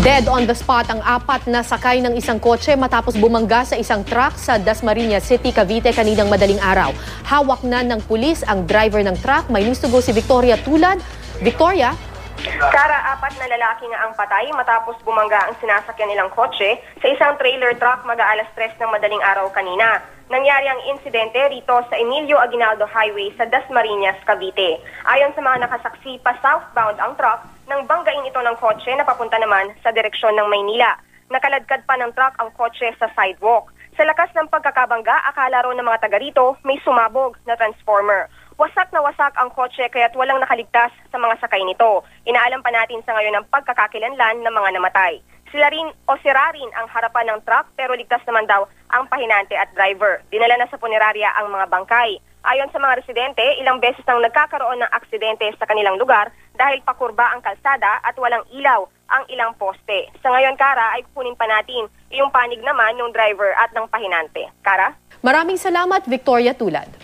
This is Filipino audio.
Dead on the spot ang apat na sakay ng isang kotse matapos bumangga sa isang truck sa Dasmariñas City, Cavite kaninang madaling araw. Hawak na ng pulis ang driver ng truck. May news to go si Victoria Tulad. Victoria? Kara, apat na lalaki nga ang patay matapos bumangga ang sinasakyan nilang kotse sa isang trailer truck mag-aalas 3 ng madaling araw kanina. Nangyari ang insidente rito sa Emilio Aguinaldo Highway sa Dasmariñas, Cavite. Ayon sa mga nakasaksi, pa southbound ang truck nang banggain ito ng kotse na papunta naman sa direksyon ng Maynila. Nakaladkad pa ng truck ang kotse sa sidewalk. Sa lakas ng pagkakabangga, akala raw ng mga taga rito may sumabog na transformer. Wasak na wasak ang kotse kaya't walang nakaligtas sa mga sakay nito. Inaalam pa natin sa ngayon ang pagkakakilanlan ng mga namatay. Sira rin ang harapan ng truck pero ligtas naman daw ang pahinante at driver. Dinala na sa punerarya ang mga bangkay. Ayon sa mga residente, ilang beses nang nagkakaroon ng aksidente sa kanilang lugar dahil pakurba ang kalsada at walang ilaw ang ilang poste. Sa ngayon, Kara, ay kukunin pa natin yung panig naman ng driver at ng pahinante. Kara? Maraming salamat, Victoria Tulad.